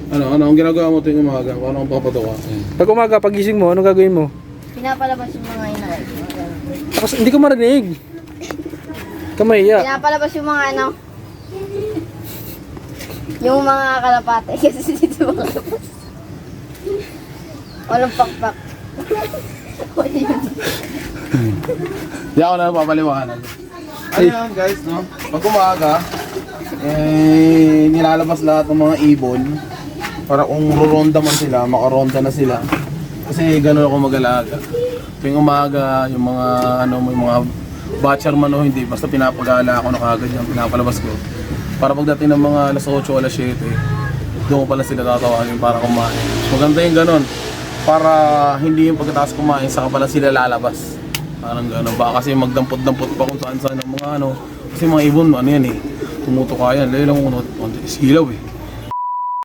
Ang ginagawa mo tuwing umaga? Paano kang papatuka? Pag umaga, pagising mo, anong gagawin mo? Pinapalabas yung mga inay. Tapos hindi ko marinig. Kamaya. Pinapalabas yung mga ano. Yung mga kalapate. Kasi dito mga kalapate. Walang pakpak. Hindi ako na papaliwanag. Ano yan guys, no? Pag umaga, nilalabas lahat ng mga ibon para kung ruronda man sila, makaronda na sila. Kasi gano'n ako mag-alaga. Tuwing umaga, yung mga yung mga batcher man o hindi, basta pinapagala ako na kagad yan, pinapalabas ko. Para pagdating ng mga alas 8 o alas 7, doon ko pala sila tatawagin para kumain. Maganda yung gano'n. Para hindi yung pagkatapos kumain, saka pala sila lalabas. Parang gano'n. Baka kasi magdampot-dampot pa kung saan-saan ng mga kasi mga ibon, ano yan eh, tumutuka yan. Lalo lang kung silaw eh.